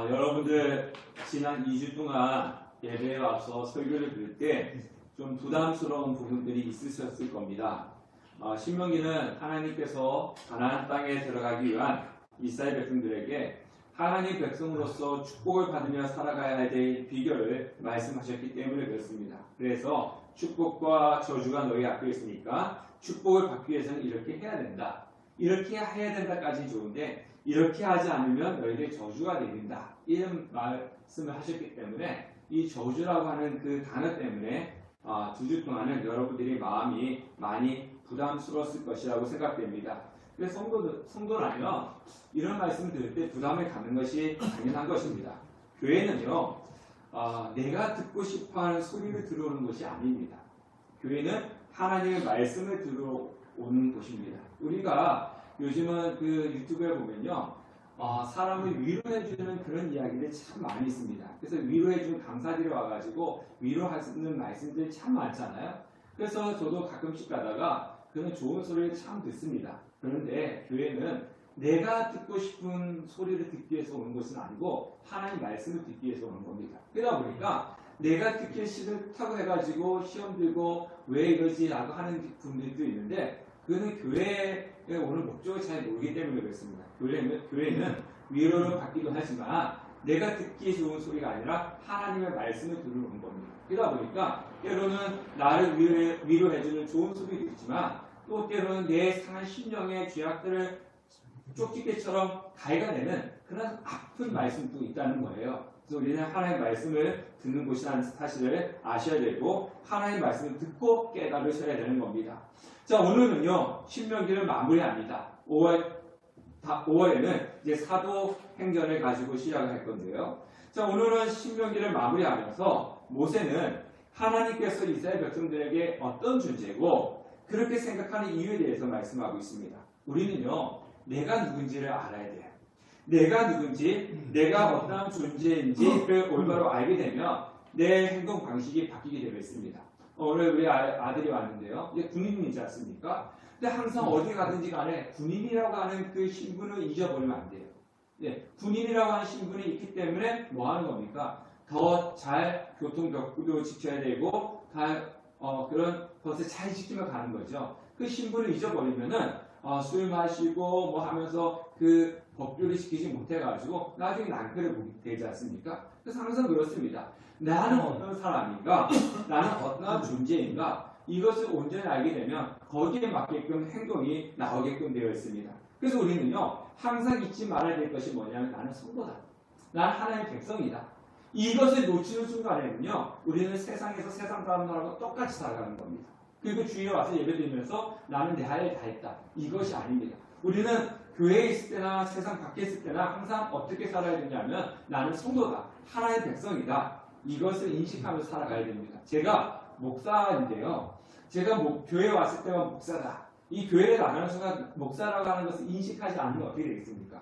여러분들 지난 2주 동안 예배에 와서 설교를 들을 때 좀 부담스러운 부분들이 있으셨을 겁니다. 신명기는 하나님께서 가나안 땅에 들어가기 위한 이스라엘 백성들에게 하나님 백성으로서 축복을 받으며 살아가야 될 비결을 말씀하셨기 때문에 그렇습니다. 그래서 축복과 저주가 너희 앞에 있으니까 축복을 받기 위해서는 이렇게 해야 된다. 이렇게 해야 된다까지 좋은데 이렇게 하지 않으면 너희들이 저주가 내린다. 이런 말씀을 하셨기 때문에 이 저주라고 하는 그 단어 때문에 2주 동안은 여러분들이 마음이 많이 부담스러웠을 것이라고 생각됩니다. 그래서 성도라면 이런 말씀을 들을 때 부담을 갖는 것이 당연한 것입니다. 교회는요, 내가 듣고 싶어하는 소리를 들어오는 것이 아닙니다. 교회는 하나님의 말씀을 들어오는 곳입니다. 우리가 요즘은 그 유튜브에 보면요, 사람을 위로해주는 그런 이야기들이 참 많이 있습니다. 그래서 위로해주는 강사들이 와가지고 위로하는 말씀들이 참 많잖아요. 그래서 저도 가끔씩 가다가 그런 좋은 소리를 참 듣습니다. 그런데 교회는 내가 듣고 싶은 소리를 듣기 위해서 오는 것은 아니고 하나님 말씀을 듣기 위해서 오는 겁니다. 그러다 보니까 내가 듣기 싫다고 해가지고 시험 들고 왜 이러지 라고 하는 분들도 있는데 그거는 교회에 오는 목적을 잘 모르기 때문에 그렇습니다. 교회는 위로를 받기도 하지만 내가 듣기 좋은 소리가 아니라 하나님의 말씀을 들어오는 겁니다. 그러다 보니까 때로는 나를 위로해주는 좋은 소리도 있지만 또 때로는 내 상한 심령의 죄악들을 쪽집게처럼 가해가내는 그런 아픈 말씀도 있다는 거예요. 그래서 우리는 하나님의 말씀을 듣는 곳이라는 사실을 아셔야 되고 하나님의 말씀을 듣고 깨달으셔야 되는 겁니다. 자, 오늘은요 신명기를 마무리합니다. 5월에는 이제 사도행전을 가지고 시작을 할 건데요. 자, 오늘은 신명기를 마무리하면서 모세는 하나님께서 이스라엘 백성들에게 어떤 존재고 그렇게 생각하는 이유에 대해서 말씀하고 있습니다. 우리는요 내가 누군지를 알아야 돼요. 내가 누군지, 내가 어떤 존재인지를 올바로 알게 되면 내 행동 방식이 바뀌게 되어 있습니다. 오늘 우리 아들이 왔는데요. 이제 군인이지 않습니까? 근데 항상 어디 가든지 간에 군인이라고 하는 그 신분을 잊어버리면 안 돼요. 네, 군인이라고 하는 신분이 있기 때문에 뭐 하는 겁니까? 더 잘 교통법규도 지켜야 되고, 그런 것을 잘 지키며 가는 거죠. 그 신분을 잊어버리면은, 술 마시고 뭐 하면서 그 법규를 지키지 못해가지고 나중에 낭패를 보게 되지 않습니까? 그래서 항상 그렇습니다. 나는 어떤 사람인가? 나는 어떤 존재인가? 이것을 온전히 알게 되면 거기에 맞게끔 행동이 나오게끔 되어 있습니다. 그래서 우리는요 항상 잊지 말아야 될 것이 뭐냐면 나는 성도다. 나는 하나님의 백성이다. 이것을 놓치는 순간에는요 우리는 세상에서 세상 사람들하고 똑같이 살아가는 겁니다. 그리고 주위에 와서 예배드리면서 나는 내 할 일 다 했다. 이것이 아닙니다. 우리는 교회에 있을 때나 세상 밖에 있을 때나 항상 어떻게 살아야 되냐면 나는 성도다. 하나님의 백성이다. 이것을 인식하면서 살아가야 됩니다. 제가 목사인데요. 제가 교회에 왔을 때만 목사다. 이 교회에 나가는 순간 목사라고 하는 것을 인식하지 않으면 어떻게 되겠습니까?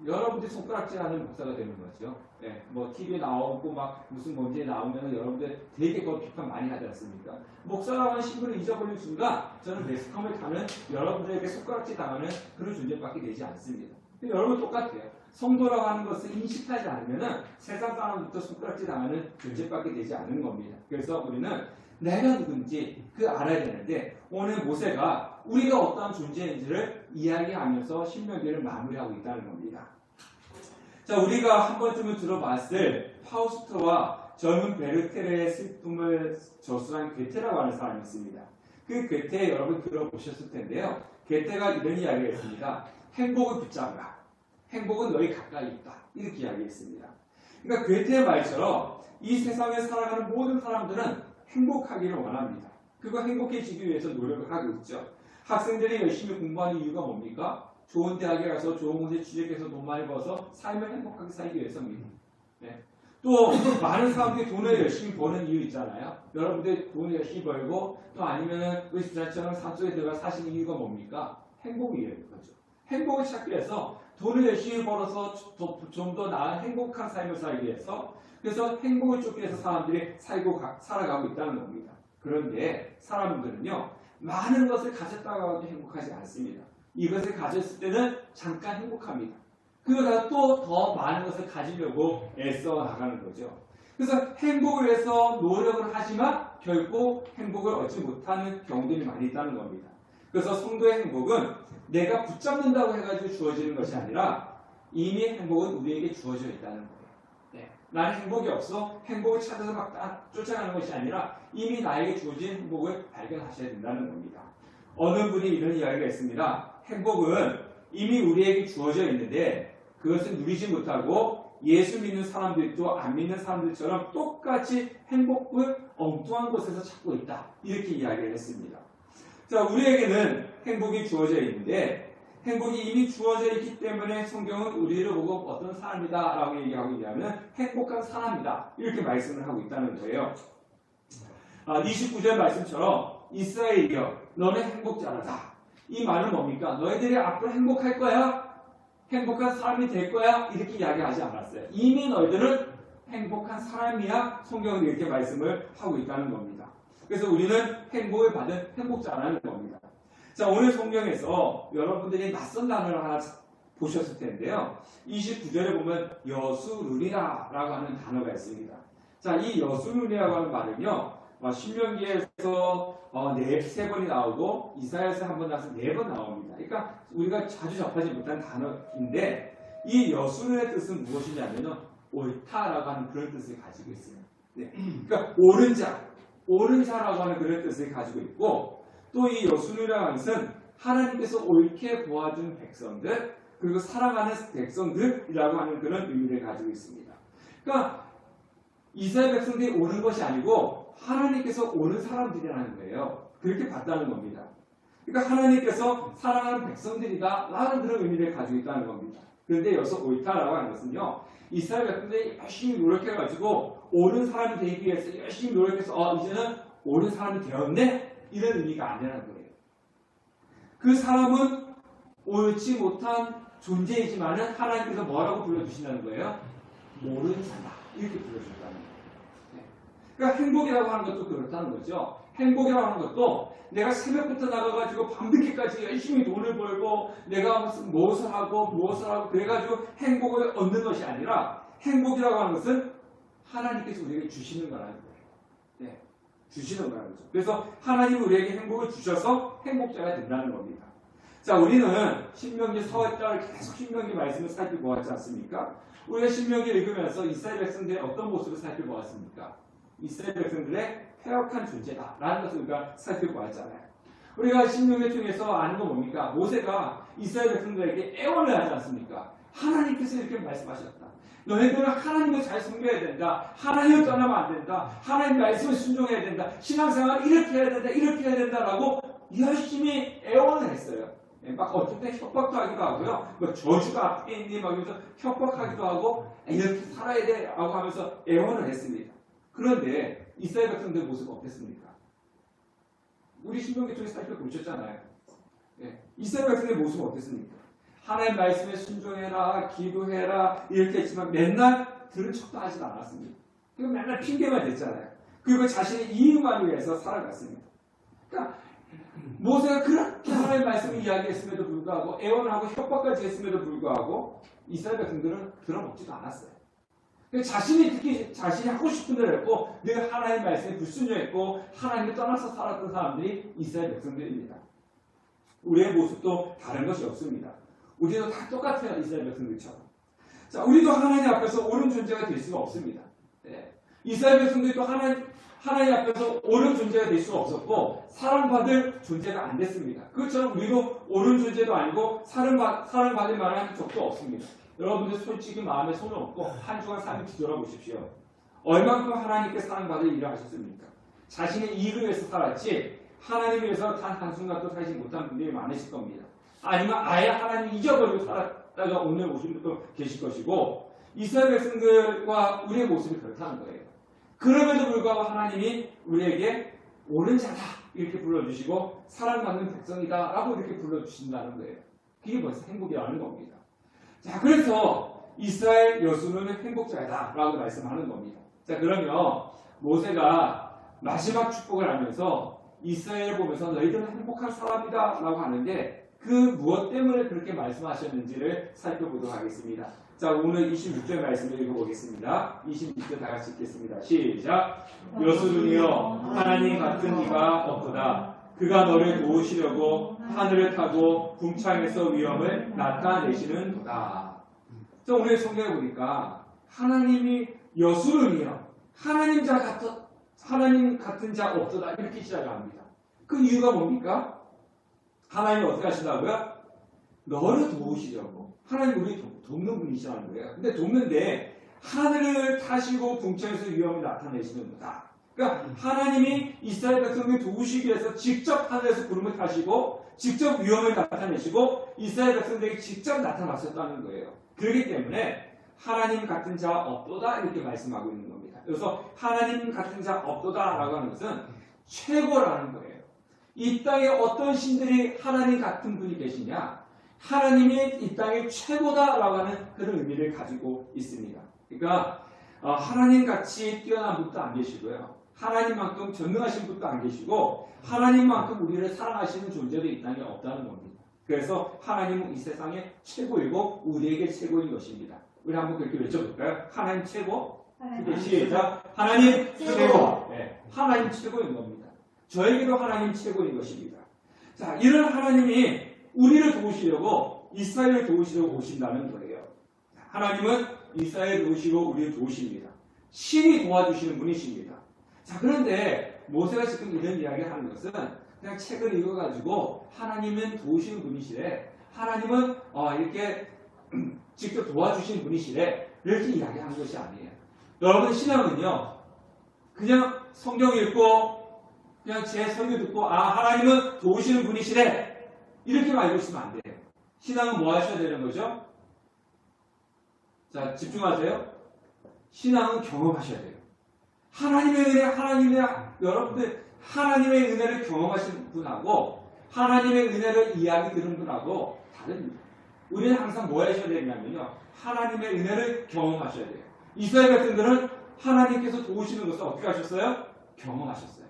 여러분들이 손가락질하는 목사가 되는 거죠. 네, 뭐 TV에 나오고 막 무슨 문제에 나오면 여러분들 되게 그걸 비판 많이 하지 않습니까? 목사라고 하는 신분을 잊어버리는 순간 저는 매스컴을 타는 여러분들에게 손가락질 당하는 그런 존재밖에 되지 않습니다. 여러분 똑같아요. 성도라고 하는 것을 인식하지 않으면 세상 사람부터 손가락질 당하는 존재밖에 되지 않는 겁니다. 그래서 우리는 내가 누군지 알아야 되는데 오늘 모세가 우리가 어떠한 존재인지를 이야기하면서 신명기를 마무리하고 있다는 겁니다. 자, 우리가 한 번쯤은 들어봤을 파우스트와 젊은 베르테르의 슬픔을 저술한 괴테라고 하는 사람이 있습니다. 그 괴테 여러분 들어보셨을 텐데요. 괴테가 이런 이야기를 했습니다. 행복을 붙잡으라. 행복은 너희 가까이 있다. 이렇게 이야기했습니다. 그러니까 괴테의 말처럼 이 세상에 살아가는 모든 사람들은 행복하기를 원합니다. 그거 행복해지기 위해서 노력을 하고 있죠. 학생들이 열심히 공부하는 이유가 뭡니까? 좋은 대학에 가서 좋은 곳에 취직해서 돈 많이 벌어서 삶을 행복하게 살기 위해서입니다. 네. 또 많은 사람들이 돈을 열심히 버는 이유 있잖아요. 여러분들 돈을 열심히 벌고 또 아니면은 우리 집사처럼 산속에 들어가 사시는 이유가 뭡니까? 행복이에요. 그렇죠. 행복을 찾기 위해서 돈을 열심히 벌어서 좀 더 나은 행복한 삶을 살기 위해서 그래서 행복을 쫓기 위해서 사람들이 살아가고 있다는 겁니다. 그런데 사람들은요 많은 것을 가졌다고 해도 행복하지 않습니다. 이것을 가졌을 때는 잠깐 행복합니다. 그러다 또 더 많은 것을 가지려고 애써 나가는 거죠. 그래서 행복을 위해서 노력을 하지만 결코 행복을 얻지 못하는 경우들이 많이 있다는 겁니다. 그래서 성도의 행복은 내가 붙잡는다고 해가지고 주어지는 것이 아니라 이미 행복은 우리에게 주어져 있다는 거예요. 네. 나는 행복이 없어 행복을 찾아서 막 쫓아가는 것이 아니라 이미 나에게 주어진 행복을 발견하셔야 된다는 겁니다. 어느 분이 이런 이야기가 있습니다. 행복은 이미 우리에게 주어져 있는데 그것을 누리지 못하고 예수 믿는 사람들도 안 믿는 사람들처럼 똑같이 행복을 엉뚱한 곳에서 찾고 있다. 이렇게 이야기를 했습니다. 자, 우리에게는 행복이 주어져 있는데 행복이 이미 주어져 있기 때문에 성경은 우리를 보고 어떤 사람이다 라고 얘기하고 있냐면 행복한 사람이다. 이렇게 말씀을 하고 있다는 거예요. 29절 말씀처럼 이스라엘이여 너는 행복자라다. 이 말은 뭡니까? 너희들이 앞으로 행복할 거야? 행복한 사람이 될 거야? 이렇게 이야기하지 않았어요. 이미 너희들은 행복한 사람이야. 성경은 이렇게 말씀을 하고 있다는 겁니다. 그래서 우리는 행복을 받은 행복자라는 겁니다. 자, 오늘 성경에서 여러분들이 낯선 단어를 하나 보셨을 텐데요. 29절에 보면 여수르리라 라고 하는 단어가 있습니다. 자, 이 여수르리라고 하는 말은요. 신명기에서 3번이 나오고 이사야에서 한 번 나와서 4번 나옵니다. 그러니까 우리가 자주 접하지 못한 단어인데 이 여수르의 뜻은 무엇이냐면 옳다라고 하는 그런 뜻을 가지고 있어요. 네. 그러니까 옳은 자라고 하는 그런 뜻을 가지고 있고 또 이 여수르라고 하는 것은 하나님께서 옳게 보아준 백성들 그리고 사랑하는 백성들이라고 하는 그런 의미를 가지고 있습니다. 그러니까 이스라엘 백성들이 옳은 것이 아니고 하나님께서 옳은 사람들이라는 거예요. 그렇게 봤다는 겁니다. 그러니까 하나님께서 사랑하는 백성들이다 라는 그런 의미를 가지고 있다는 겁니다. 그런데 여기서 옳다라고 하는 것은요. 이스라엘 백성들이 열심히 노력해가지고 옳은 사람이 되기 위해서 열심히 노력해서 이제는 옳은 사람이 되었네? 이런 의미가 아니라는 거예요. 그 사람은 옳지 못한 존재이지만은 하나님께서 뭐라고 불러주신다는 거예요? 모르는 자다. 이렇게 불러준다는 거예요. 네. 그러니까 행복이라고 하는 것도 그렇다는 거죠. 행복이라고 하는 것도 내가 새벽부터 나가가지고 밤늦게까지 열심히 돈을 벌고 내가 무엇을 하고 그래가지고 행복을 얻는 것이 아니라 행복이라고 하는 것은 하나님께서 우리에게 주시는 거라는 거예요. 네. 주시는 거라는 거죠. 그래서 하나님이 우리에게 행복을 주셔서 행복자가 된다는 겁니다. 자, 우리는 신명기 4월달 계속 신명기 말씀을 살펴보았지 않습니까? 우리가 신명기 읽으면서 이스라엘 백성들의 어떤 모습을 살펴보았습니까? 이스라엘 백성들의 패역한 존재다라는 것을 우리가 살펴보았잖아요. 우리가 신명기를 통해서 아는 건 뭡니까? 모세가 이스라엘 백성들에게 애원을 하지 않습니까? 하나님께서 이렇게 말씀하셨다. 너희들은 하나님을 잘 섬겨야 된다. 하나님을 떠나면 안 된다. 하나님 말씀을 순종해야 된다. 신앙생활 이렇게 해야 된다. 이렇게 해야 된다라고 열심히 애원을 했어요. 막 어떤 때 협박도 하기도 하고요. 뭐 저주가 앞에 있니 막 이러면서 협박하기도 하고 이렇게 살아야 돼 라고 하면서 애원을 했습니다. 그런데 이스라엘 백성들 모습은 어땠습니까? 우리 신명기 통해서 살펴보셨잖아요. 이스라엘 백성의 모습은 어땠습니까? 하나님 말씀에 순종해라, 기도해라 이렇게 했지만 맨날 들은 척도 하지 않았습니다. 그리고 맨날 핑계만 댔잖아요. 그리고 자신의 이익만 위해서 살아갔습니다. 그러니까 모세가 그렇게 하나님 말씀을 이야기했음에도 불구하고 애원을 하고 협박까지 했음에도 불구하고 이스라엘 백성들은 들어먹지도 않았어요. 자신이 특히 자신이 하고 싶은 대로 했고 늘 하나님 말씀에 불순종했고 하나님을 떠나서 살았던 사람들이 이스라엘 백성들입니다. 우리의 모습도 다른 것이 없습니다. 우리도 다 똑같아요. 이스라엘 백성들처럼. 자, 우리도 하나님 앞에서 옳은 존재가 될 수가 없습니다. 네. 이스라엘 백성들도 하나님 앞에서 옳은 존재가 될 수가 없었고 사랑받을 존재가 안 됐습니다. 그것처럼 우리도 옳은 존재도 아니고 사랑받을 만한 적도 없습니다. 여러분들 솔직히 마음에 손을 얹고 한 주간 삶을 뒤돌아보십시오. 얼만큼 하나님께 사랑받을 일을 하셨습니까? 자신의 이익을 위해서 살았지 하나님을 위해서 단 한순간도 살지 못한 분들이 많으실 겁니다. 아니면 아예 하나님 잊어버리고 살았다가 오늘 오신 분도 계실 것이고 이스라엘 백성들과 우리의 모습이 그렇다는 거예요. 그럼에도 불구하고 하나님이 우리에게 옳은 자다 이렇게 불러주시고 사랑받는 백성이다 라고 이렇게 불러주신다는 거예요. 그게 벌써 행복이라는 겁니다. 자, 그래서 이스라엘 여수는 행복자이다 라고 말씀하는 겁니다. 자, 그러면 모세가 마지막 축복을 하면서 이스라엘을 보면서 너희들은 행복한 사람이다 라고 하는데 그 무엇 때문에 그렇게 말씀하셨는지를 살펴보도록 하겠습니다. 자, 오늘 26절 말씀을 읽어보겠습니다. 26절 다 같이 읽겠습니다. 시작. 여수lun이여 하나님 같은 이가 없도다. 그가 너를 도우시려고 하늘을 타고 궁창에서 위엄을 나타내시는도다. 자, 오늘 성경에 보니까 하나님이 여수lun이여 하나님 같은 자 없도다 이렇게 시작합니다. 그 이유가 뭡니까? 하나님이 어떻게 하신다고요? 너를 도우시려고. 하나님 우리 돕는 분이시라는 거예요. 근데 돕는데 하늘을 타시고 궁창에서 위엄을 나타내시는 거다. 그러니까 하나님이 이스라엘 백성을 도우시기 위해서 직접 하늘에서 구름을 타시고 직접 위엄을 나타내시고 이스라엘 백성들에게 직접 나타나셨다는 거예요. 그렇기 때문에 하나님 같은 자 없도다 이렇게 말씀하고 있는 겁니다. 그래서 하나님 같은 자 없도다 라고 하는 것은 최고라는 거예요. 이 땅에 어떤 신들이 하나님 같은 분이 계시냐? 하나님이 이 땅의 최고다라고 하는 그런 의미를 가지고 있습니다. 그러니까 하나님같이 뛰어난 분도 안 계시고요. 하나님만큼 전능하신 분도 안 계시고 하나님만큼 우리를 사랑하시는 존재도 이 땅에 없다는 겁니다. 그래서 하나님은 이 세상의 최고이고 우리에게 최고인 것입니다. 우리 한번 그렇게 외쳐볼까요? 하나님 최고? 시작. 하나님 최고. 네, 하나님 최고인 겁니다. 저에게도 하나님 최고인 것입니다. 자, 이런 하나님이 우리를 도우시려고 이스라엘을 도우시려고 오신다는 거예요. 하나님은 이스라엘을 도우시고 우리를 도우십니다. 신이 도와주시는 분이십니다. 자, 그런데 모세가 지금 이런 이야기를 하는 것은 그냥 책을 읽어가지고 하나님은 도우시는 분이시래. 하나님은 이렇게 직접 도와주시는 분이시래. 이렇게 이야기하는 것이 아니에요. 여러분 신앙은요. 그냥 성경 읽고 그냥 제 설교 듣고 하나님은 도우시는 분이시래. 이렇게만 알고 있으면 안 돼요. 신앙은 뭐 하셔야 되는 거죠? 자, 집중하세요. 신앙은 경험하셔야 돼요. 하나님의 은혜, 여러분들 하나님의 은혜를 경험하신 분하고 하나님의 은혜를 이야기 들은 분하고 다릅니다. 우리는 항상 뭐 하셔야 되냐면요. 하나님의 은혜를 경험하셔야 돼요. 이스라엘 백성들은 하나님께서 도우시는 것을 어떻게 하셨어요? 경험하셨어요.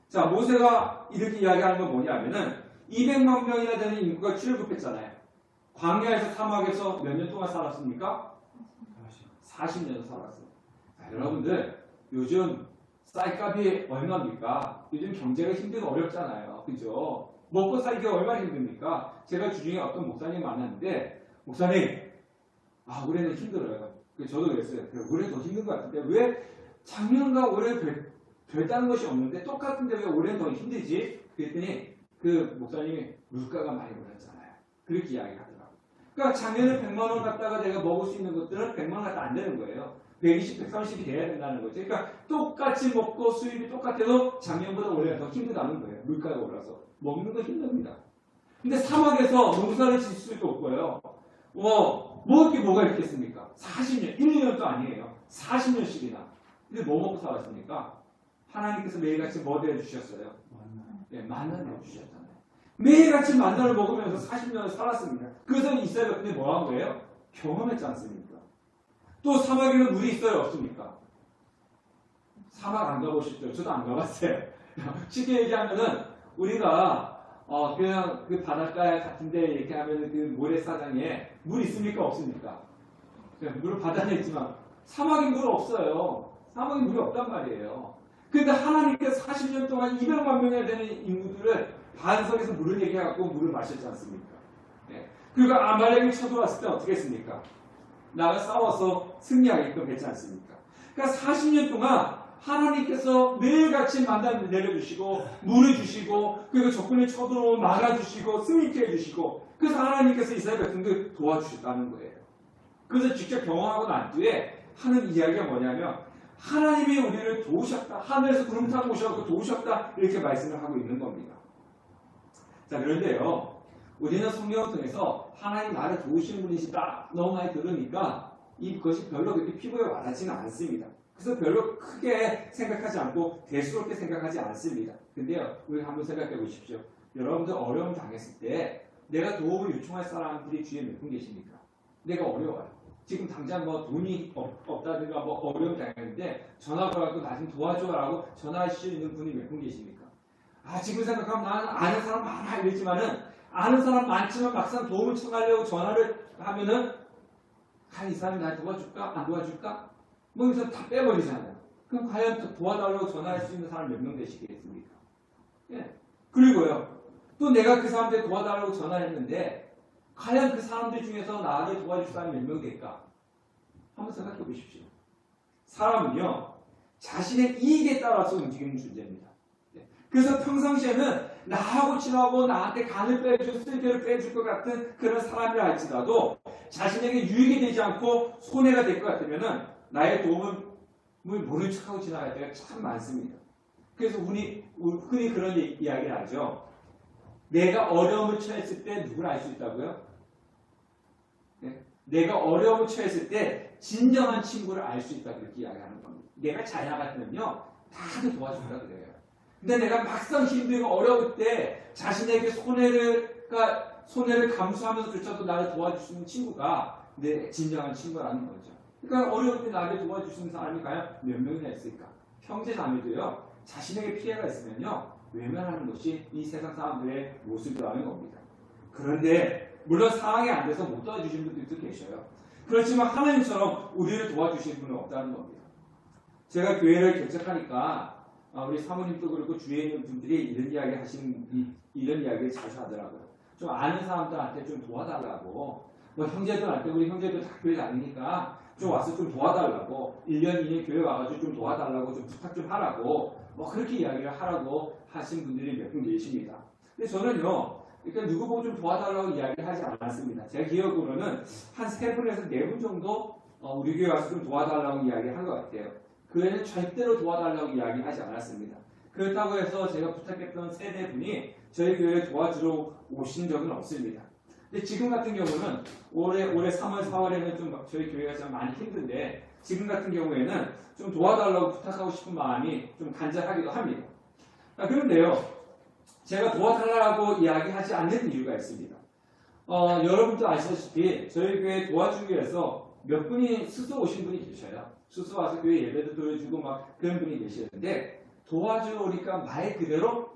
자, 모세가 이렇게 이야기하는 건 뭐냐면은 200만 명이나 되는 인구가 출애굽했잖아요. 광야에서 사막에서 몇 년 동안 살았습니까? 40년 살았어요. 자, 여러분들 요즘 쌀값이 얼마입니까? 요즘 경제가 힘들고 어렵잖아요. 그죠? 먹고 살기가 얼마나 힘듭니까? 제가 주중에 어떤 목사님 만났는데 목사님 올해는 힘들어요. 저도 그랬어요. 올해 더 힘든 것 같은데 왜 작년과 올해 별다른 것이 없는데 똑같은데 왜 올해는 더 힘들지? 그랬더니 그 목사님이 물가가 많이 올랐잖아요. 그렇게 이야기하더라고요. 그러니까 작년에 100만 원 갖다가 내가 먹을 수 있는 것들은 100만 원 갖다 안 되는 거예요. 120, 130이 돼야 된다는 거죠. 그러니까 똑같이 먹고 수입이 똑같아도 작년보다 올해가 더 힘들다는 거예요. 물가가 올라서. 먹는 거 힘듭니다. 근데 사막에서 농사를 질 수도 없고요. 먹을 게 뭐가 있겠습니까? 40년, 1, 2년도 아니에요. 40년씩이나. 근데 뭐 먹고 살았습니까? 하나님께서 매일같이 뭐 대해주셨어요? 네, 만나를 내주셨잖아요. 매일같이 만나를 먹으면서 40년을 살았습니다. 그래서 이스라엘 백성이 뭐 한 거예요? 경험했지 않습니까? 또 사막에는 물이 있어요? 없습니까? 사막 안 가보셨죠? 저도 안 가봤어요. 쉽게 얘기하면은 우리가 그냥 그 바닷가 같은데 이렇게 하면은 그 모래사장에 물 있습니까? 없습니까? 물을 받아냈지만 사막에 물 없어요. 사막에 물이 없단 말이에요. 그런데 하나님께서 40년 동안 200만 명이나 되는 인구들을 반석에서 물을 내게 해갖고 물을 마셨지 않습니까? 네. 그리고 아말렉이 쳐들어왔을 때 어떻게 했습니까? 나가 싸워서 승리하게끔 했지 않습니까? 그러니까 40년 동안 하나님께서 매일같이 만나를 내려주시고 물을 주시고 그리고 적군이 쳐들어오면 막아주시고 승리케 해주시고 그래서 하나님께서 이스라엘 백성들 도와주셨다는 거예요. 그래서 직접 경험하고 난 뒤에 하는 이야기가 뭐냐면 하나님이 우리를 도우셨다. 하늘에서 구름 타고 오셔서 도우셨다. 이렇게 말씀을 하고 있는 겁니다. 자, 그런데요. 우리는 성경을 통해서 하나님 나를 도우시는 분이시다. 너무 많이 들으니까 이것이 별로 그렇게 피부에 와닿지는 않습니다. 그래서 별로 크게 생각하지 않고 대수롭게 생각하지 않습니다. 근데요. 우리 한번 생각해 보십시오. 여러분들 어려움 당했을 때 내가 도움을 요청할 사람들이 주위에 몇 분 계십니까? 내가 어려워요. 지금 당장 뭐 돈이 없다든가 뭐 어려움 당했는데 전화 걸어갖고 나 좀 도와줘라고 전화할 수 있는 분이 몇 분 계십니까? 지금 생각하면 나는 아는 사람 많아 이랬지만은 아는 사람 많지만 막상 도움을 청하려고 전화를 하면은 과연 이 사람이 날 도와줄까? 안 도와줄까? 뭐 여기서 다 빼버리잖아요. 그럼 과연 또 도와달라고 전화할 수 있는 사람 몇 명 되시겠습니까? 예. 그리고요. 또 내가 그 사람들 도와달라고 전화했는데 과연 그 사람들 중에서 나를 도와줄 사람이 몇 명 될까? 한번 생각해 보십시오. 사람은요. 자신의 이익에 따라서 움직이는 존재입니다. 그래서 평상시에는 나하고 친하고 나한테 간을 빼줄, 쓸개를 빼줄 것 같은 그런 사람이라 할지라도 자신에게 유익이 되지 않고 손해가 될 것 같으면 나의 도움을 모른 척하고 지나갈 때가 참 많습니다. 그래서 흔히 그런 이야기를 하죠. 내가 어려움을 처했을 때 누굴 알 수 있다고요? 네? 내가 어려움을 처했을 때 진정한 친구를 알 수 있다 그렇게 이야기하는 겁니다. 내가 잘 나갔으면요 다들 도와준다 그래요. 근데 내가 막상 힘들고 어려울 때 자신에게 손해를 감수하면서조차도 나를 도와줄 수 있는 친구가 내 진정한 친구라는 거죠. 그러니까 어려울 때 나를 도와줄 수 있는 사람이 과연 몇 명이나 있을까? 형제자매도요 자신에게 피해가 있으면요 외면하는 것이 이 세상 사람들의 모습이라는 겁니다. 그런데 물론 상황이 안 돼서 못 도와주시는 분들도 계셔요. 그렇지만 하나님처럼 우리를 도와주시는 분은 없다는 겁니다. 제가 교회를 개척하니까 우리 사모님도 그렇고 주위에 있는 분들이 이런 이야기를 자주 하더라고요. 좀 아는 사람들한테 좀 도와달라고. 뭐 형제들한테 우리 형제들 다 교회 다니니까 좀 와서 좀 도와달라고. 1년 2년 교회 와가지고 좀 도와달라고 좀 부탁 좀 하라고. 뭐 그렇게 이야기를 하라고 하신 분들이 몇 분 계십니다. 근데 저는요. 그러니까 누구 보고 좀 도와달라고 이야기하지 않았습니다. 제 기억으로는 한 3분에서 4분 정도 우리 교회 와서 좀 도와달라고 이야기한 것 같아요. 그 외에는 절대로 도와달라고 이야기하지 않았습니다. 그렇다고 해서 제가 부탁했던 세네 분이 저희 교회에 도와주러 오신 적은 없습니다. 근데 지금 같은 경우는 올해 3월, 4월에는 좀 저희 교회가 좀 많이 힘든데 지금 같은 경우에는 좀 도와달라고 부탁하고 싶은 마음이 좀 간절하기도 합니다. 그런데요, 제가 도와달라고 이야기하지 않는 이유가 있습니다. 여러분도 아시다시피 저희 교회 도와주기 위해서 몇 분이 스스로 오신 분이 계셔요. 스스로 와서 교회 예배도 드려주고 막 그런 분이 계시는데 도와주러 오니까 말 그대로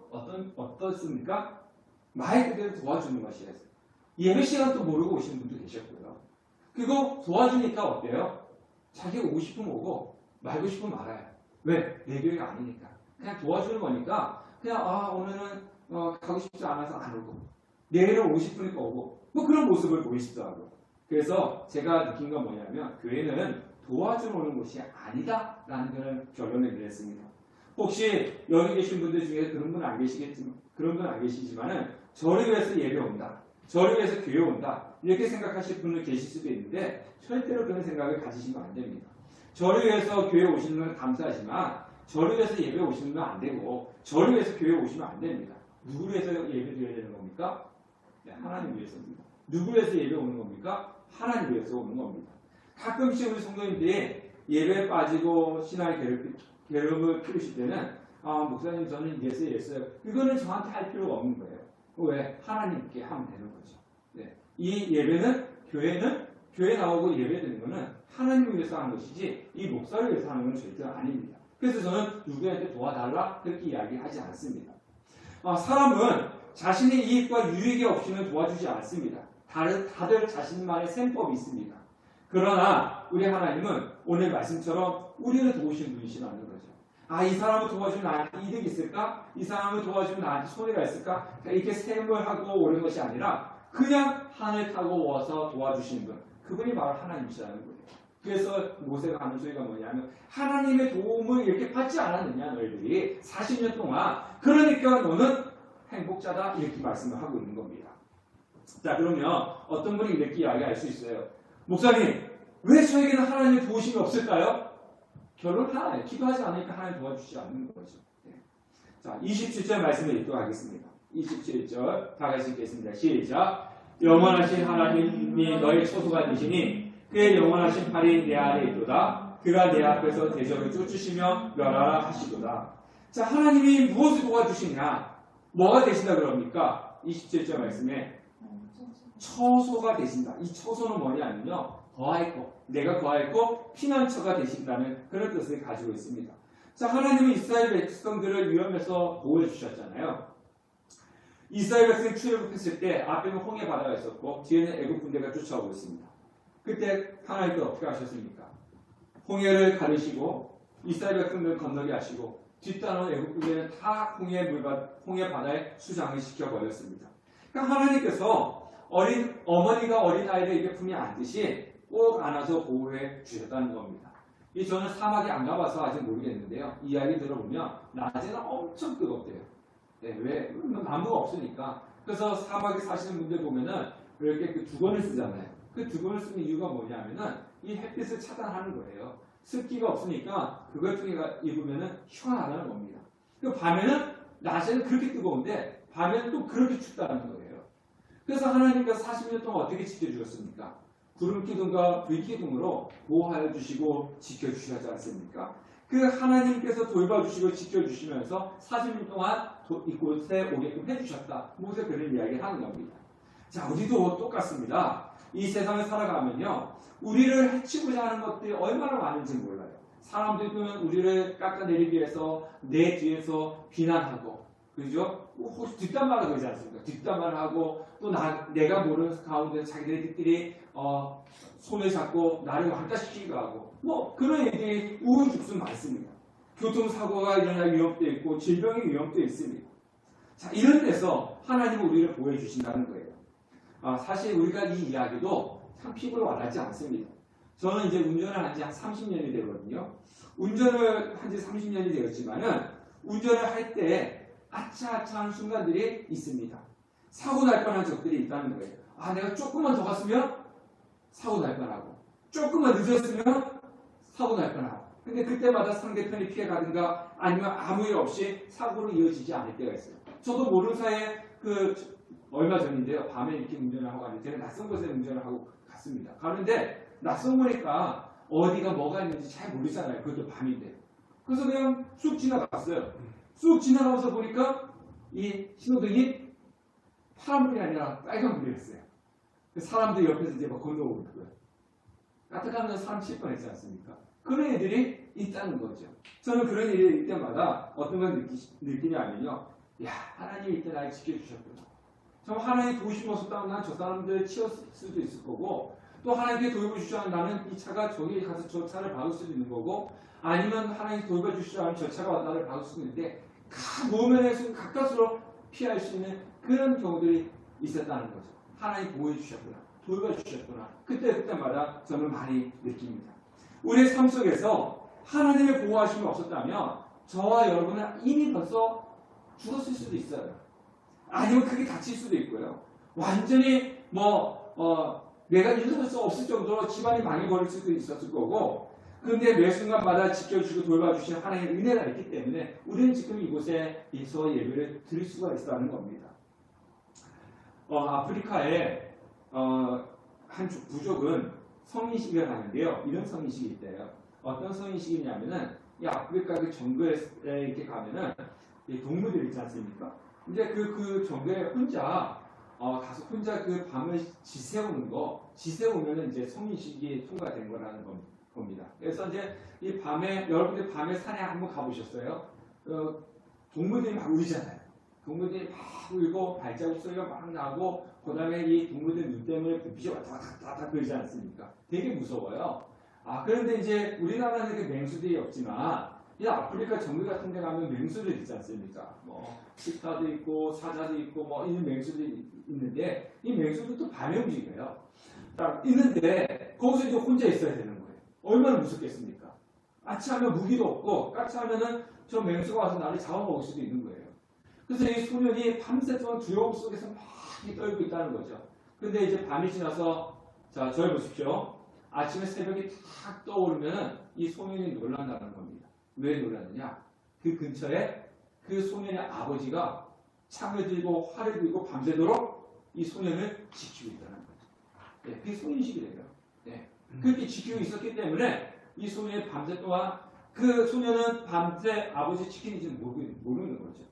어떻습니까? 말 그대로 도와주는 것이에요. 예배 시간도 모르고 오시는 분도 계셨고요. 그리고 도와주니까 어때요? 자기가 오고 싶으면 오고 말고 싶으면 말아요. 왜? 내 교회가 아니니까. 그냥 도와주는 거니까 그냥 오늘은 가고 싶지 않아서 안 오고 내일은 오고 싶으니까 오고 뭐 그런 모습을 보이시더라고요. 그래서 제가 느낀 건 뭐냐면 교회는 도와주러 오는 곳이 아니다라는 그런 결론을 내렸습니다. 혹시 여기 계신 분들 중에 그런 분 안 계시지만은 저를 위해서 예배 온다, 저를 위해서 교회 온다 이렇게 생각하실 분은 계실 수도 있는데 절대로 그런 생각을 가지시면 안 됩니다. 저를 위해서 교회 오시는 건 감사하지만 저를 위해서 예배 오시는 건 안 되고 저를 위해서 교회 오시면 안 됩니다. 누구를 위해서 예배 드려야 되는 겁니까? 네, 하나님 위해서입니다. 누구를 위해서 예배 오는 겁니까? 하나님 위해서 오는 겁니다. 가끔씩 우리 성도님들이 예배에 빠지고 신앙의 괴로움을 키우실 때는 목사님 저는 예수예요. 이거는 저한테 할 필요가 없는 거예요. 왜? 하나님께 하면 되는 거죠. 네. 이 예배는 교회 나오고 예배 드리는 거는 하나님을 위해서 하는 것이지 이 목사를 위해서 하는 건 절대 아닙니다. 그래서 저는 누구한테 도와달라 그렇게 이야기하지 않습니다. 사람은 자신의 이익과 유익이 없이는 도와주지 않습니다. 다들 자신만의 셈법이 있습니다. 그러나 우리 하나님은 오늘 말씀처럼 우리를 도우시는 분이시라는 거죠. 이 사람을 도와주면 나한테 이득이 있을까? 이 사람을 도와주면 나한테 손해가 있을까? 이렇게 셈을 하고 오는 것이 아니라 그냥 하늘 타고 와서 도와주시는 분. 그분이 바로 하나님이시라는 거예요. 그래서 모세가 하는 소리가 뭐냐면 하나님의 도움을 이렇게 받지 않았느냐 너희들이 40년 동안. 그러니까 너는 행복자다 이렇게 말씀을 하고 있는 겁니다. 자, 그러면 어떤 분이 이렇게 이야기할 수 있어요. 목사님, 왜 저에게는 하나님의 도우심이 없을까요? 결론 하나예요. 기도하지 않으니까 하나님 도와주시지 않는 거죠. 네. 자, 27절 말씀을 읽도록 하겠습니다. 27절 다 같이 읽겠습니다. 시작. 영원하신 하나님이 너의 처소가 되시니 그의 영원하신 팔이 내 아래에 있도다. 그가 내 앞에서 대적을 쫓으시며 멸하라 하시도다. 자, 하나님이 무엇을 도와주시냐? 뭐가 되신다 그럽니까? 27절 말씀에 처소가 되신다. 이 처소는 뭐냐면요. 거하였고, 내가 거하였고 피난처가 되신다는 그런 뜻을 가지고 있습니다. 자, 하나님은 이스라엘 백성들을 위험에서 보호해 주셨잖아요. 이스라엘 백성이 출애굽했을 때 앞에는 홍해 바다가 있었고 뒤에는 애굽 군대가 쫓아오고 있습니다. 그때 하나님께서 어떻게 하셨습니까? 홍해를 가르시고 이스라엘 백성들을 건너게 하시고 뒤따라오는 애굽 군대는 다 홍해 바다에 수장을 시켜버렸습니다. 그러니까 하나님께서 어머니가 어린 아이를 이렇게 품에 안듯이 꼭 안아서 보호해 주셨다는 겁니다. 저는 사막에 안 가봐서 아직 모르겠는데요. 이야기 들어보면 낮에는 엄청 뜨겁대요. 네, 왜? 나무가 없으니까. 그래서 사막에 사시는 분들 보면은 이렇게 그 두건을 쓰잖아요. 그 두건을 쓰는 이유가 뭐냐면은 이 햇빛을 차단하는 거예요. 습기가 없으니까 그걸 통해 입으면은 시원하다는 겁니다. 그 밤에는 낮에는 그렇게 뜨거운데 밤에는 또 그렇게 춥다는 거예요. 그래서 하나님께서 40년 동안 어떻게 지켜주셨습니까? 구름 기둥과 불 기둥으로 보호하여 주시고 지켜주시지 않습니까? 그 하나님께서 돌봐주시고 지켜주시면서 40년 동안 이곳에 오게끔 해주셨다. 모세 그런 이야기를 하는 겁니다. 자, 우리도 똑같습니다. 이 세상을 살아가면요, 우리를 해치고자 하는 것들이 얼마나 많은지 몰라요. 사람들은 우리를 깎아내리기 위해서 내 뒤에서 비난하고, 그죠? 혹시 뒷담화를 그러지 않습니까? 뒷담화를 하고 또 내가 모르는 가운데 자기들끼리 손을 잡고 나를 왕따시키기도 하고 뭐 그런 일들이 우후죽순 많습니다. 교통사고가 일어날 위험도 있고 질병의 위험도 있습니다. 자, 이런 데서 하나님은 우리를 보호해 주신다는 거예요. 사실 우리가 이 이야기도 참 피부로 와닿지 않습니다. 저는 이제 운전을 한 지 한 30년이 되거든요. 운전을 한 지 30년이 되었지만은 운전을 할 때 아차아차한 순간들이 있습니다. 사고 날 뻔한 적들이 있다는 거예요. 내가 조금만 더 갔으면 사고 날 뻔하고 조금만 늦었으면 사고 날 뻔하고 근데 그때마다 상대편이 피해가든가 아니면 아무 일 없이 사고로 이어지지 않을 때가 있어요. 저도 모르는 사이에 얼마 전인데요. 밤에 이렇게 운전을 하고 가는데 제가 낯선 곳에 운전을 하고 갔습니다. 가는데 낯선 거니까 어디가 뭐가 있는지 잘 모르잖아요. 그것도 밤인데. 그래서 그냥 쑥 지나갔어요. 쑥 지나가면서 보니까 이 신호등이 파란불이 아니라 빨간불이었어요. 사람들 옆에서 이제 막 건너오고 있고요. 까딱하면서 사람 칠 뻔했지 않습니까? 그런 애들이 있다는 거죠. 저는 그런 일이 있을 때마다 어떤 걸 느끼냐면요. 야, 하나님이 이때 날 지켜주셨구나. 정말 하나님이 도우신 모습 따면 난 저 사람들 치웠을 수도 있을 거고 또 하나님께 돌봐주시면 나는 이 차가 저기 가서 저 차를 박을 수도 있는 거고 아니면 하나님이 돌봐주시면 저 차가 나를 박을 수도 있는데 모면에서 가까스로 피할 수 있는 그런 경우들이 있었다는 거죠. 하나님 보호해 주셨구나. 돌봐주셨구나. 그때마다 저는 많이 느낍니다. 우리의 삶 속에서 하나님의 보호하심이 없었다면 저와 여러분은 이미 벌써 죽었을 수도 있어요. 아니면 크게 다칠 수도 있고요. 완전히 내가 일어날 수 없을 정도로 집안이 망해버릴 수도 있었을 거고 그런데 매 순간마다 지켜주고 돌봐주시는 하나님의 은혜가 있기 때문에 우리는 지금 이곳에서 예배를 드릴 수가 있다는 겁니다. 아프리카의 한 부족은 성인식을 하는데요. 이런 성인식이 있대요. 어떤 성인식이냐면은 이 아프리카 그 정글에 이렇게 가면은 이 동물들 있지 않습니까? 근데 그 정글에 혼자 가서 혼자 그 밤을 지새우면은 이제 성인식이 통과된 거라는 겁니다. 그래서 이제 이 밤에 여러분들 밤에 산에 한번 가보셨어요? 동물들이 막 울잖아요. 동물들이 막 울고 발자국 소리가 막 나고 그다음에 이 동물들 눈 때문에 불빛이 왔다 갔다 그러지 않습니까? 되게 무서워요. 그런데 이제 우리나라는 이렇게 맹수들이 없지만 이 아프리카 정글 같은 데 가면 맹수들 있지 않습니까? 치타도 있고 사자도 있고 이런 맹수들이 있는데 이 맹수들도 밤에 움직여요. 있는데 거기서 이제 혼자 있어야 되는 거예요. 얼마나 무섭겠습니까? 아치하면 무기도 없고 까치하면은 저 맹수가 와서 나를 잡아먹을 수도 있는 거예요. 그래서 이 소년이 밤새 동안 두려움 속에서 막 떨고 있다는 거죠. 근데 이제 밤이 지나서 자, 저를 보십시오. 아침에 새벽이 탁 떠오르면 이 소년이 놀란다는 겁니다. 왜 놀랐느냐? 그 근처에 그 소년의 아버지가 창을 들고 활을 들고 밤새도록 이 소년을 지키고 있다는 거죠. 네, 그게 소년식이래요. 네. 그렇게 지키고 있었기 때문에 이 소년이 밤새 동안 그 소년은 밤새 아버지 지키는지는 모르는 거죠.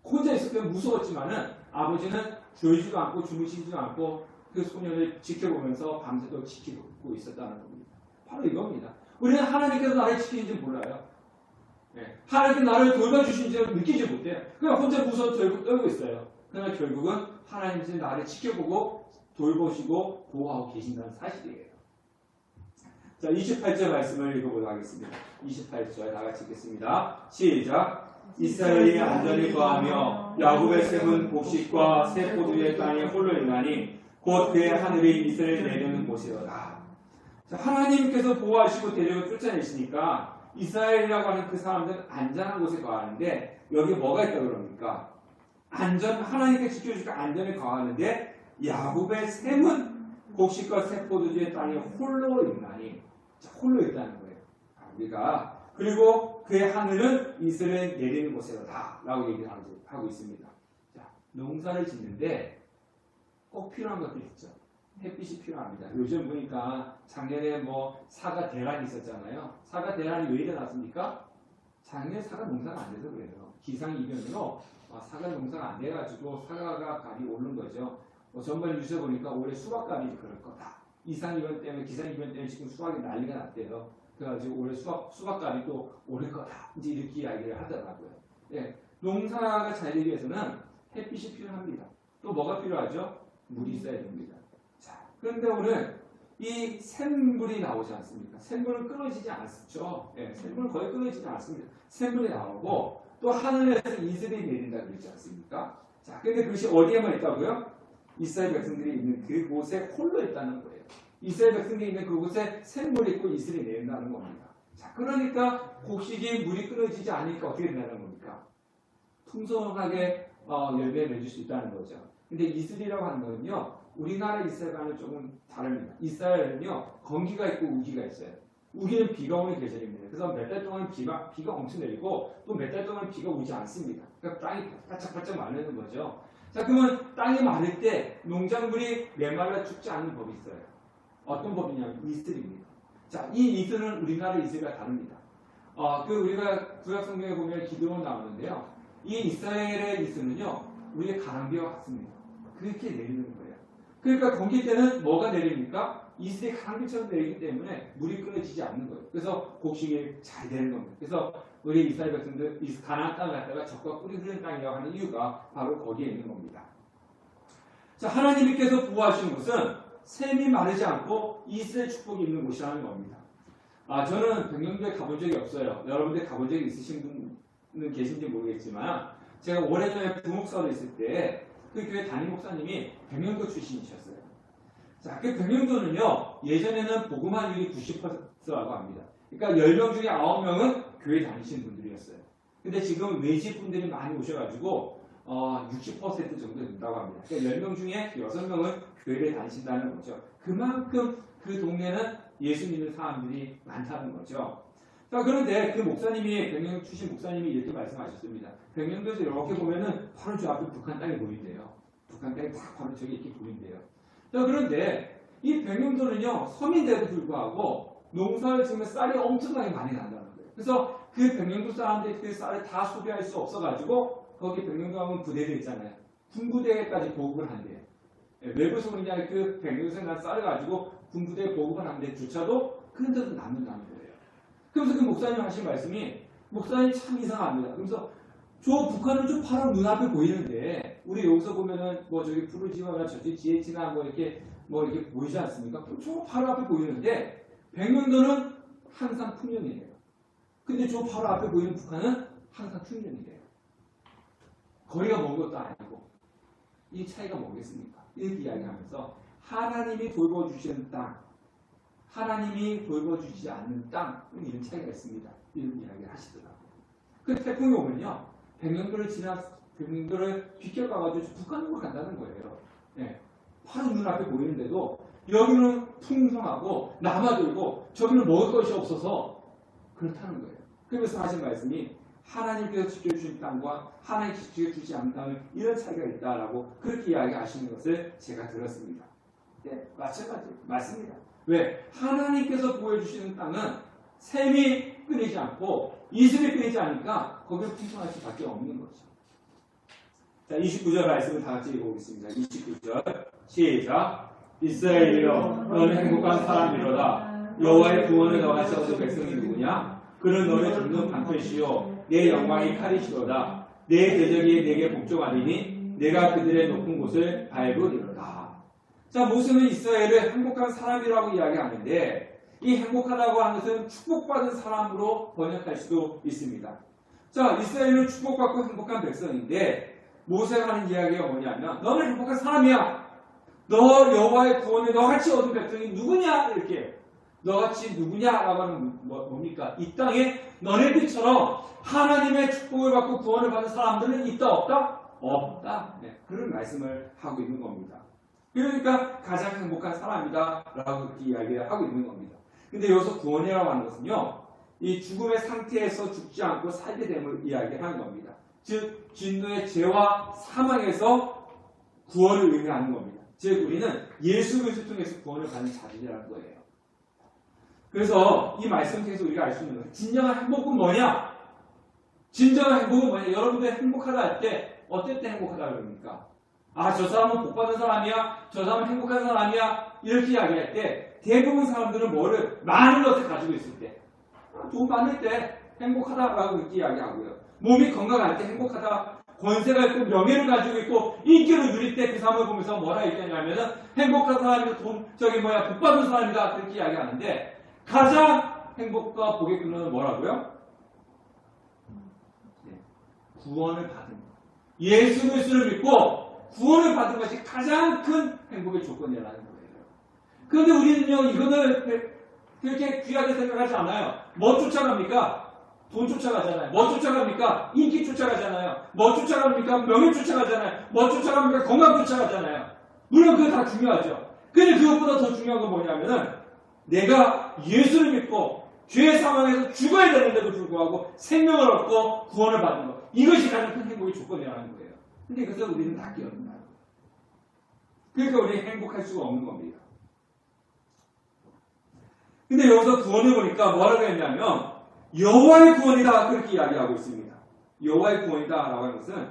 혼자 있을 때는 무서웠지만은 아버지는 졸지도 않고 주무시지도 않고 그 소년을 지켜보면서 밤새도록 지키고 있었다는 겁니다. 바로 이겁니다. 우리는 하나님께서 나를 지키는지 몰라요. 네. 하나님께서 나를 돌봐주신지를 느끼지 못해요. 그냥 혼자 무서워 떨고 있어요. 그러나 결국은 하나님께서 나를 지켜보고 돌보시고 보호하고 계신다는 사실이에요. 자, 28절 말씀을 읽어보도록 하겠습니다. 28절 다 같이 읽겠습니다. 시작. 이스라엘이 안전히 거하며 야곱의 샘은 곡식과 새 포도주의 땅에 홀로 있나니 곧 그의 하늘이 이스라엘 내려는 곳이로다. 자, 하나님께서 보호하시고 데리고 쫓아내시니까 이스라엘이라고 하는 그 사람들은 안전한 곳에 거하는데 여기 뭐가 있다고 그럽니까? 하나님께 지켜주니까 안전에 거하는데 야곱의 샘은 곡식과 새 포도주의 땅에 홀로 있나니, 자, 홀로 있다는 거예요. 우리가 그리고 그의 하늘은 이스라엘 내리는 곳이로다 라고 얘기를 하고 있습니다. 자, 농사를 짓는데 꼭 필요한 것들이 있죠. 햇빛이 필요합니다. 요즘 보니까 작년에 뭐 사과 대란이 있었잖아요. 사과 대란이 왜 일어났습니까? 작년에 사과 농사가 안 돼서 그래요. 기상이변으로 사과 농사가 안 돼가지고 사과가 값이 오른 거죠. 전번 뉴스에 보니까 올해 수박값이 그럴 거다. 기상이변 때문에 지금 수박이 난리가 났대요. 그래가지고 올해 수박값이 또 오를 거다. 이제 이렇게 이야기를 하더라고요. 예, 농사가 잘 되기 위해서는 햇빛이 필요합니다. 또 뭐가 필요하죠? 물이 있어야 됩니다. 자, 그런데 오늘 이 샘물이 나오지 않습니까? 샘물은 끊어지지 않죠. 예, 샘물은 거의 끊어지지 않습니다. 샘물이 나오고 또 하늘에서 이슬이 내린다 그러지 않습니까? 자, 근데 그것이 어디에만 있다고요? 이스라엘 백성들이 있는 그곳에 홀로 있다는 거예요. 이스라엘 백성들이 있는 그곳에 샘물이 있고 이슬이 내린다는 겁니다. 자, 그러니까 곡식이 물이 끊어지지 않으니까 어떻게 된다는 겁니까? 풍성하게 열매를 맺을 수 있다는 거죠. 근데 이슬이라고 하는 거는요, 우리나라 이스라엘과는 조금 다릅니다. 이스라엘은요, 건기가 있고 우기가 있어요. 우기는 비가 오는 계절입니다. 그래서 몇 달 동안 비가 엄청 내리고 또 몇 달 동안 비가 오지 않습니다. 그러니까 땅이 바짝바짝 마르는 거죠. 자, 그러면 땅이 마를 때 농작물이 메말라 죽지 않는 법이 있어요. 어떤 법이냐면 이슬입니다. 자, 이 이슬은 우리나라 이슬과 다릅니다. 우리가 구약 성경에 보면 기드론 나오는데요. 이 이스라엘의 이슬은요, 우리의 가랑비와 같습니다. 그렇게 내리는 거예요. 그러니까 건기 때는 뭐가 내립니까? 이슬이 가랑비처럼 내리기 때문에 물이 끊어지지 않는 거예요. 그래서 곡식이 잘 되는 겁니다. 그래서 우리 이스라엘 백성들 가나안 땅을 갖다가 적과 꿀이 흐르는 땅이라고 하는 이유가 바로 거기에 있는 겁니다. 자, 하나님께서 보호하시는 곳은 샘이 마르지 않고 이슬의 축복이 있는 곳이라는 겁니다. 저는 백령도에 가본 적이 없어요. 여러분들 가본 적이 있으신 분은 계신지 모르겠지만 제가 오래전에 부목사로 있을 때 그 교회 담임 목사님이 백령도 출신이셨어요. 자, 그 백령도는요, 예전에는 복음화율이 90%라고 합니다. 그러니까 10명 중에 9명은 교회 다니시는 분들이었어요. 근데 지금 외지 분들이 많이 오셔가지고 60% 정도 된다고 합니다. 그러니까 10명 중에 6명은 교회를 다니신다는 거죠. 그만큼 그 동네는 예수 믿는 사람들이 많다는 거죠. 자, 그런데 그 목사님이, 백령 출신 목사님이 이렇게 말씀하셨습니다. 백령도에서 이렇게 보면은 바로 저 앞에 북한 땅이 보인대요. 북한 땅이 딱 바로 저기 이렇게 보인대요. 자, 그런데 이 백령도는요, 섬인데도 불구하고 농사를 지으면 쌀이 엄청나게 많이 난다는 거예요. 그래서 그 백령도 사람들이 그 쌀을 다 소비할 수 없어가지고 거기 백령도 하면 부대들 있잖아요. 군부대까지 보급을 한대요. 외부에서 그러냐, 그 백령도에서 난 쌀을 가지고 군부대에 보급을 하는데 조차도 그런데도 남는다는 거예요. 그래서 그 목사님 하신 말씀이, 목사님 참 이상합니다. 그래서 저 북한은 좀 바로 눈앞에 보이는데, 우리 여기서 보면은 뭐 저기 푸르지와나 저기 GH나 뭐 이렇게 보이지 않습니까? 저 바로 앞에 보이는데, 백령도는 항상 풍년이에요. 근데 저 바로 앞에 보이는 북한은 항상 풍년이에요. 거리가 먼 것도 아니고, 이 차이가 뭐겠습니까? 이렇게 이야기하면서, 하나님이 돌보주시는 땅, 하나님이 돌보주지 않는 땅, 이런 차이가 있습니다. 이런 이야기를 하시더라고요. 그 태풍이 오면요, 백령도를 비껴가가지고 북한으로 간다는 거예요. 예. 바로 눈앞에 보이는데도 여기는 풍성하고 남아들고 저기는 먹을 것이 없어서 그렇다는 거예요. 그래서 하신 말씀이 하나님께서 지켜주신 땅과 하나님께서 지켜주지 않는 땅은 이런 차이가 있다라고 그렇게 이야기하시는 것을 제가 들었습니다. 네, 마찬가지 맞습니다. 왜? 하나님께서 보여주시는 땅은 샘이 끊이지 않고 이슬이 끊이지 않으니까 거기에 풍성할 수밖에 없는 거죠. 자, 29절 말씀을 다 같이 읽어보겠습니다. 29절 시작. 이스라엘이여 너는 행복한 사람이로다. 여호와의 구원을 너가 세워준 백성이 누구냐? 그는 너를 잡는 방패시요 내 영광이 칼이시로다. 내 대적이 내게 복종하리니 내가 그들의 높은 곳을 밟고 이르다. 자, 모세는 이스라엘을 행복한 사람이라고 이야기하는데 이 행복하다고 하는 것은 축복받은 사람으로 번역할 수도 있습니다. 자, 이스라엘은 축복받고 행복한 백성인데 모세가 하는 이야기가 뭐냐면 너는 행복한 사람이야. 너 여호와의 구원에 너같이 얻은 백성이 누구냐? 이렇게 너같이 누구냐라고 하는 뭡니까? 이 땅에 너네들처럼 하나님의 축복을 받고 구원을 받은 사람들은 있다 없다? 없다. 네, 그런 말씀을 하고 있는 겁니다. 그러니까 가장 행복한 사람이다 라고 그렇게 이야기를 하고 있는 겁니다. 근데 여기서 구원이라고 하는 것은요, 이 죽음의 상태에서 죽지 않고 살게 됨을 이야기하는 겁니다. 즉 진노의 죄와 사망에서 구원을 의미하는 겁니다. 즉 우리는 예수 그리스도를 통해서 구원을 받는 자들이라는 거예요. 그래서 이 말씀 통해서 우리가 알 수 있는 것은 진정한 행복은 뭐냐? 진정한 행복은 뭐냐? 여러분들 행복하다 할 때 어떨 때 행복하다 그럽니까? 아, 저 사람은 복받은 사람이야? 저 사람은 행복한 사람이야? 이렇게 이야기할 때 대부분 사람들은 뭐를? 많은 것을 가지고 있을 때, 돈 많을 때 행복하다라고 그렇게 이야기하고요. 몸이 건강할 때 행복하다, 권세가 있고 명예를 가지고 있고 인기를 누릴 때 그 사람을 보면서 뭐라 얘기하냐면은 행복한 사람이다, 복받은 사람이다 그렇게 이야기하는데 가장 행복과 복의 근원은 뭐라고요? 네, 구원을 받은 것. 예수 그리스도를 믿고 구원을 받은 것이 가장 큰 행복의 조건이라는 거예요. 그런데 우리는요, 이거는 그렇게 귀하게 생각하지 않아요. 뭐 쫓아갑니까? 돈 쫓아가잖아요. 뭐 쫓아갑니까? 인기 쫓아가잖아요. 뭐 쫓아갑니까? 명예 쫓아가잖아요. 뭐 쫓아갑니까? 건강 쫓아가잖아요. 물론 그거 다 중요하죠. 근데 그것보다 더 중요한 건 뭐냐면은 내가 예수를 믿고 죄의 상황에서 죽어야 되는데도 불구하고 생명을 얻고 구원을 받는 것. 이것이 가장 큰 행복의 조건이라는 거예요. 근데 이것을 우리는 다 깨어나요. 그러니까 우리는 행복할 수가 없는 겁니다. 근데 여기서 구원을 보니까 뭐라고 했냐면 여호와의 구원이다 그렇게 이야기하고 있습니다. 여호와의 구원이다라고 하는 것은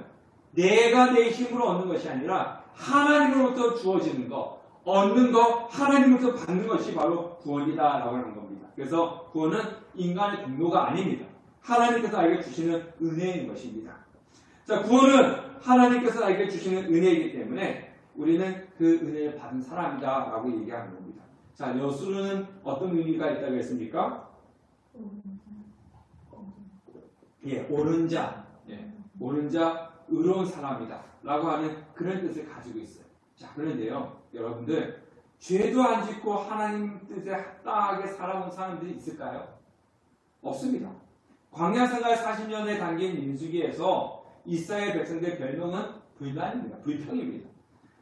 내가 내 힘으로 얻는 것이 아니라 하나님으로부터 주어지는 것, 얻는 것, 하나님으로부터 받는 것이 바로 구원이다라고 하는 겁니다. 그래서 구원은 인간의 공로가 아닙니다. 하나님께서 나에게 주시는 은혜인 것입니다. 자, 구원은 하나님께서 나에게 주시는 은혜이기 때문에 우리는 그 은혜를 받은 사람이다라고 얘기하는 겁니다. 자, 여수는 어떤 의미가 있다고 했습니까? 예, 옳은 자, 옳은 자, 의로운 사람이다 라고 하는 그런 뜻을 가지고 있어요. 자, 그런데요, 여러분들 죄도 안 짓고 하나님 뜻에 합당하게 살아온 사람들이 있을까요? 없습니다. 광야 생활 40년에 담긴 민수기에서 이스라엘 백성들의 별명은 불만입니다. 불평입니다.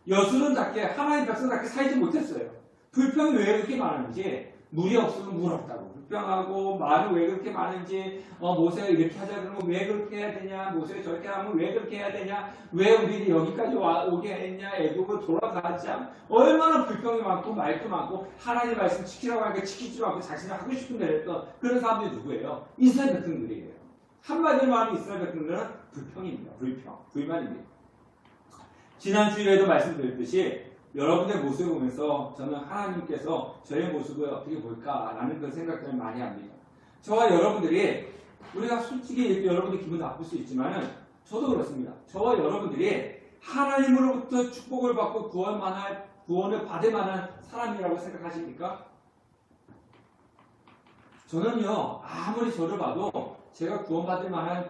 여수는답게 하나님 백성답게 살지 못했어요. 불평이 왜 그렇게 많은지, 물이 없으면 물 없다고 불평하고, 말은 왜 그렇게 많은지, 모세가 이렇게 하자 그러면 왜 그렇게 해야 되냐, 모세가 저렇게 하면 왜 그렇게 해야 되냐, 왜 우리들이 여기까지 오게 했냐, 애국으로 돌아가자. 얼마나 불평이 많고 말도 많고 하나님 말씀 지키라고 하니까 지키지도 않고 자신이 하고 싶은 대로 했던 그런 사람들이 누구예요? 이스라엘 백성들이에요. 한마디로 하면 이스라엘 백성들은 불평입니다. 불만입니다. 지난 주일에도 말씀드렸듯이 여러분의 모습을 보면서 저는 하나님께서 저의 모습을 어떻게 볼까라는 그런 생각들을 많이 합니다. 저와 여러분들이, 우리가 솔직히 여러분들 기분 나쁠 수 있지만은 저도 그렇습니다. 저와 여러분들이 하나님으로부터 축복을 받고 구원을 받을 만한 사람이라고 생각하십니까? 저는요, 아무리 저를 봐도 제가 구원받을 만한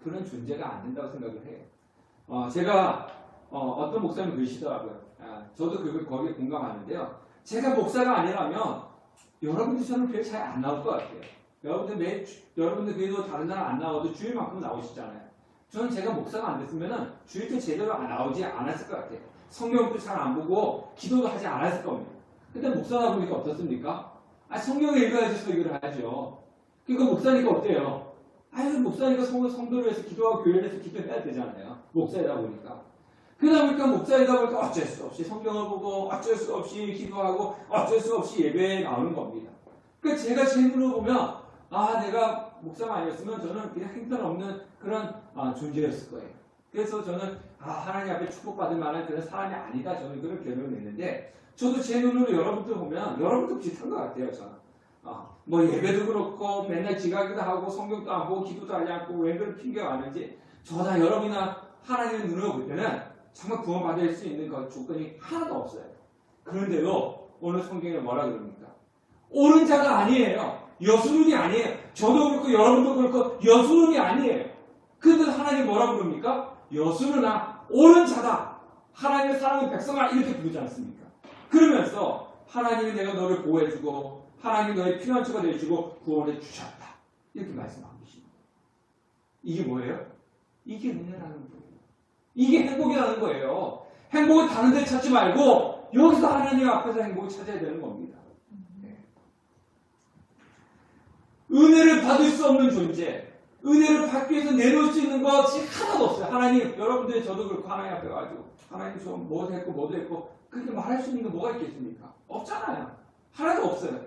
그런 존재가 안 된다고 생각을 해요. 제가 어떤 목사님 그러시더라고요. 저도 거기에 공감하는데요. 제가 목사가 아니라면 여러분들 저는 교회 잘 안 나올 것 같아요. 여러분들 그래도 다른 나라 안 나와도 주일만큼 나오시잖아요. 저는 제가 목사가 안 됐으면 주일 때 제대로 나오지 않았을 것 같아요. 성경도 잘 안 보고 기도도 하지 않았을 겁니다. 근데 목사다 보니까 어떻습니까? 성경을 읽어야지 설교를 하죠. 그러니까 목사니까 어때요? 목사니까 성도를 위해서 기도하고 교회를 위해서 기도해야 되잖아요. 목사이다 보니까. 그러다 보니까 목사이다 보니까 어쩔 수 없이 성경을 보고 어쩔 수 없이 기도하고 어쩔 수 없이 예배에 나오는 겁니다. 그러니까 제가 제 눈으로 보면 내가 목사가 아니었으면 저는 그냥 형편없는 그런 존재였을 거예요. 그래서 저는 하나님 앞에 축복받을 만한 그런 사람이 아니다. 저는 그런 결론을 냈는데 저도 제 눈으로 여러분들 보면 여러분도 비슷한 것 같아요. 저는. 예배도 그렇고 맨날 지각도 하고 성경도 안 보고 기도도 하지 않고 왜 그런 핑계가 많은지 저나 여러분이나 하나님의 눈으로 볼 때는 정말 구원받을 수 있는 그 조건이 하나도 없어요. 그런데도 오늘 성경에 뭐라 그럽니까? 옳은 자가 아니에요. 여수론이 아니에요. 저도 그렇고 여러분도 그렇고 여수론이 아니에요. 그런데 하나님 뭐라 그럽니까? 여수론아 옳은 자다. 하나님의 사랑하는 백성아 이렇게 부르지 않습니까? 그러면서 하나님이 내가 너를 보호해주고 하나님이 너의 피난처가 되어주고 구원해 주셨다. 이렇게 말씀하고 계십니다. 이게 뭐예요? 이게 은혜라는 거예요. 이게 행복이라는 거예요. 행복을 다른 데 찾지 말고 여기서 하나님 앞에서 행복을 찾아야 되는 겁니다. 네. 은혜를 받을 수 없는 존재, 은혜를 받기 위해서 내놓을 수 있는 것이 하나도 없어요. 하나님, 여러분들이 저도 그렇고 하나님 앞에 가지고 하나님 저 뭐도 했고 그렇게 말할 수 있는 게 뭐가 있겠습니까? 없잖아요. 하나도 없어요.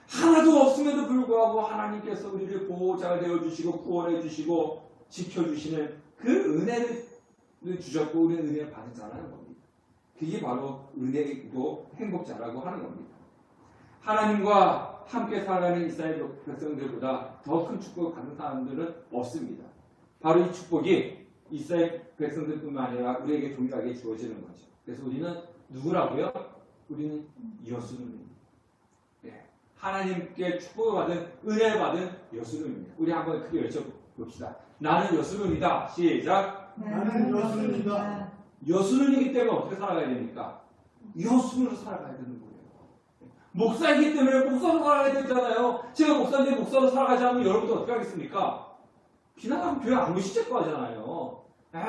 하나도 없음에도 불구하고 하나님께서 우리를 보호자가 되어주시고 구원해주시고 지켜주시는 그 은혜를 주셨고 우리는 은혜를 받은 자라는 겁니다. 그게 바로 은혜이고 행복자라고 하는 겁니다. 하나님과 함께 살아가는 이스라엘 백성들보다 더 큰 축복을 받는 사람들은 없습니다. 바로 이 축복이 이스라엘 백성들뿐만 아니라 우리에게 동일하게 주어지는 거죠. 그래서 우리는 누구라고요? 우리는 여수론입니다. 네. 하나님께 축복을 받은 은혜를 받은 여수론입니다. 우리 한번 크게 외쳐봅시다. 나는 여수론이다. 시작. 나는 여수론이다. 여수론이기 때문에 어떻게 살아가야 됩니까? 여수론으로 살아가야 되는 거예요. 목사이기 때문에 목사로 살아가야 되잖아요. 제가 목사인데 목사로 살아가지 않으면 여러분들 어떻게 하겠습니까? 비난하면 교회 안 오시실 거 하잖아요.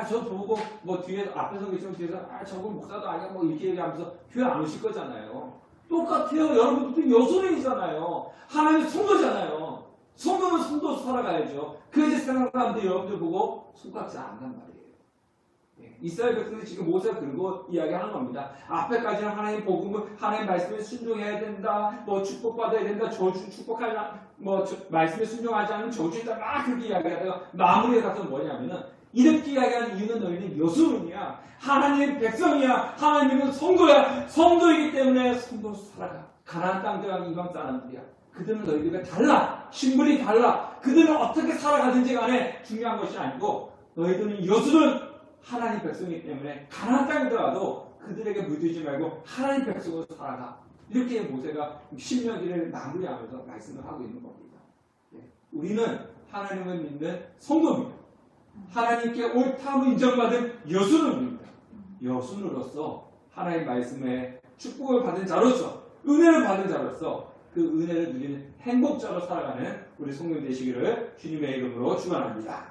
저 보고 뭐 뒤에 앞에서 계시면 뒤에서 저건 목사도 아니야 뭐 이렇게 얘기하면서 교회 안 오실 거잖아요. 똑같아요. 여러분들도 여수론이잖아요. 하나님의 성도잖아요. 성도는 성도로 살아가야죠. 그래서 생각하는데 여러분들 보고 손깍지 안 한단 말이에요. 이스라엘 백성들이 지금 모세가 그리고 이야기하는 겁니다. 앞에까지는 하나님 복음을 하나님 말씀에 순종해야 된다. 뭐 축복받아야 된다. 저주 축복하려 뭐 말씀에 순종하지 않으면 저주이다. 막 그렇게 이야기하다가 마무리에 가서 뭐냐면은 이렇게 이야기하는 이유는 너희는 여수론이야. 하나님의 백성이야. 하나님은 성도야. 성도이기 때문에 성도로 살아가. 가나안 땅 들어간 이방 사람들이야. 그들은 너희들과 달라. 신분이 달라. 그들은 어떻게 살아가든지 간에 중요한 것이 아니고 너희들은 여수론 하나님 백성이기 때문에 가나안 땅에 들어가도 그들에게 물들지 말고 하나님 백성으로 살아가. 이렇게 모세가 신명기를 마무리하면서 말씀을 하고 있는 겁니다. 우리는 하나님을 믿는 성도입니다. 하나님께 옳다함을 인정받은 여수론입니다. 여수론으로서 하나님 말씀에 축복을 받은 자로서 은혜를 받은 자로서 그 은혜를 누리는 행복자로 살아가는 우리 성도 되시기를 주님의 이름으로 축원합니다.